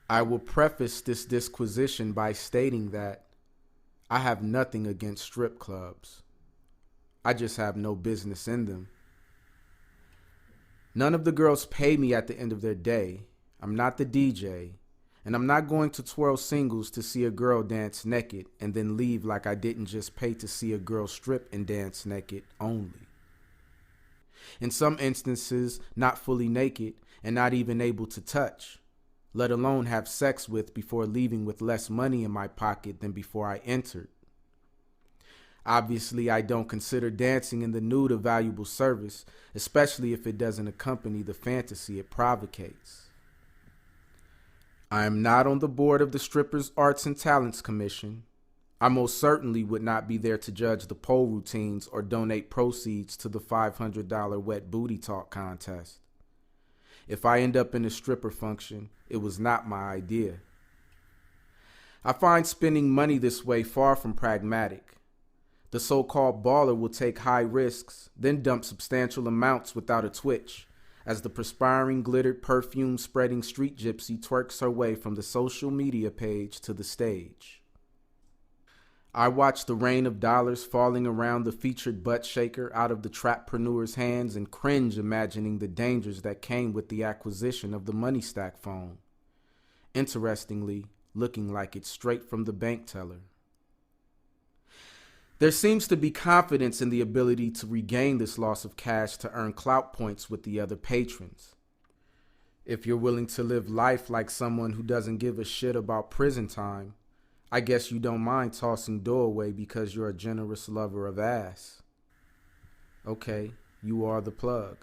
I will preface this disquisition by stating that I have nothing against strip clubs. I just have no business in them. None of the girls pay me at the end of their day. I'm not the DJ, and I'm not going to twirl singles to see a girl dance naked and then leave like I didn't just pay to see a girl strip and dance naked only. In some instances, not fully naked and not even able to touch, let alone have sex with before leaving with less money in my pocket than before I entered. Obviously, I don't consider dancing in the nude a valuable service, especially if it doesn't accompany the fantasy it provocates. I am not on the board of the Strippers Arts and Talents Commission. I most certainly would not be there to judge the pole routines or donate proceeds to the $500 wet booty talk contest. If I end up in a stripper function, it was not my idea. I find spending money this way far from pragmatic. The so-called baller will take high risks, then dump substantial amounts without a twitch, as the perspiring, glittered, perfume-spreading street gypsy twerks her way from the social media page to the stage. I watch the rain of dollars falling around the featured butt shaker out of the trappreneur's hands and cringe imagining the dangers that came with the acquisition of the money stack phone. Interestingly, looking like it's straight from the bank teller. There seems to be confidence in the ability to regain this loss of cash to earn clout points with the other patrons. If you're willing to live life like someone who doesn't give a shit about prison time, I guess you don't mind tossing dough away because you're a generous lover of ass. Okay, you are the plug.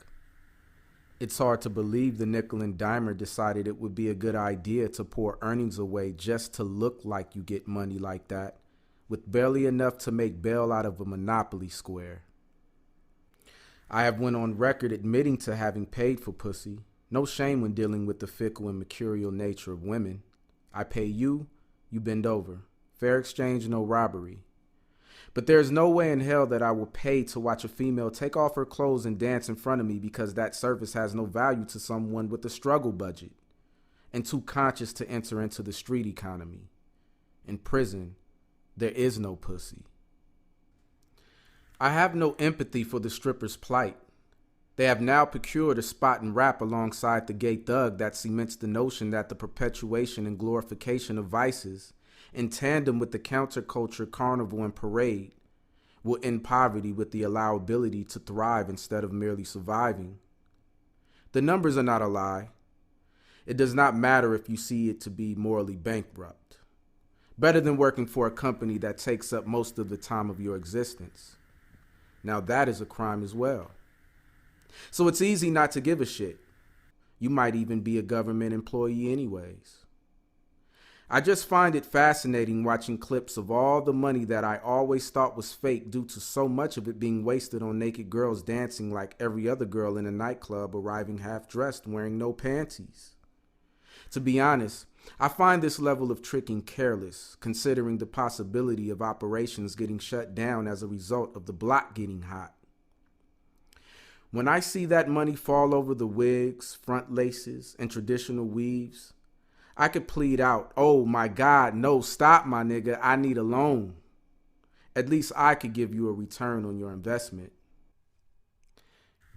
It's hard to believe the nickel and dimer decided it would be a good idea to pour earnings away just to look like you get money like that, with barely enough to make bail out of a Monopoly square. I have went on record admitting to having paid for pussy. No shame when dealing with the fickle and mercurial nature of women. I pay you, you bend over. Fair exchange, no robbery. But there is no way in hell that I will pay to watch a female take off her clothes and dance in front of me because that service has no value to someone with a struggle budget and too conscious to enter into the street economy. In prison, there is no pussy. I have no empathy for the stripper's plight. They have now procured a spot in rap alongside the gay thug that cements the notion that the perpetuation and glorification of vices, in tandem with the counterculture carnival and parade, will end poverty with the allowability to thrive instead of merely surviving. The numbers are not a lie. It does not matter if you see it to be morally bankrupt. Better than working for a company that takes up most of the time of your existence. Now that is a crime as well. So it's easy not to give a shit. You might even be a government employee anyways. I just find it fascinating watching clips of all the money that I always thought was fake due to so much of it being wasted on naked girls dancing like every other girl in a nightclub arriving half-dressed wearing no panties. To be honest, I find this level of tricking careless, considering the possibility of operations getting shut down as a result of the block getting hot. When I see that money fall over the wigs, front laces, and traditional weaves, I could plead out, "Oh my God, no, stop my nigga, I need a loan." At least I could give you a return on your investment.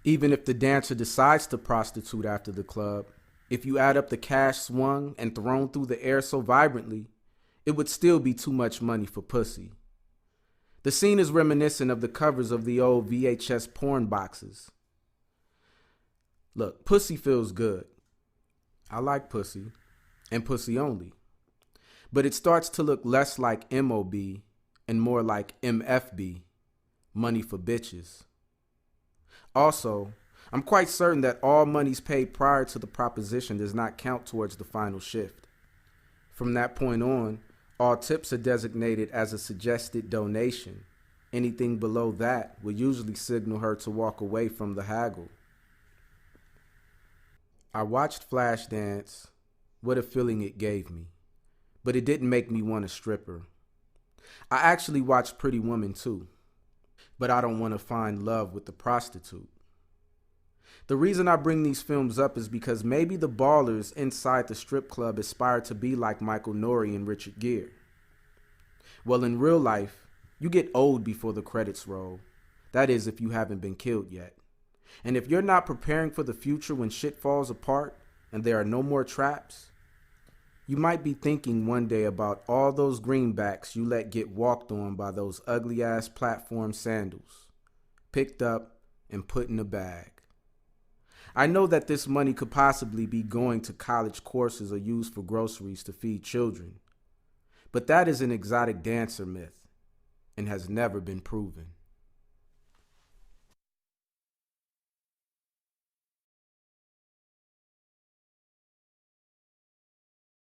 Even if the dancer decides to prostitute after the club, if you add up the cash swung and thrown through the air so vibrantly, it would still be too much money for pussy. The scene is reminiscent of the covers of the old VHS porn boxes. Look, pussy feels good. I like pussy, and pussy only. But it starts to look less like MOB and more like MFB, money for bitches. Also, I'm quite certain that all monies paid prior to the proposition does not count towards the final shift. From that point on, all tips are designated as a suggested donation. Anything below that will usually signal her to walk away from the haggle. I watched Flashdance. What a feeling it gave me. But it didn't make me want a stripper. I actually watched Pretty Woman too. But I don't want to find love with the prostitute. The reason I bring these films up is because maybe the ballers inside the strip club aspire to be like Michael Nouri and Richard Gere. Well, in real life, you get old before the credits roll. That is, if you haven't been killed yet. And if you're not preparing for the future when shit falls apart and there are no more traps, you might be thinking one day about all those greenbacks you let get walked on by those ugly-ass platform sandals, picked up and put in a bag. I know that this money could possibly be going to college courses or used for groceries to feed children, but that is an exotic dancer myth and has never been proven.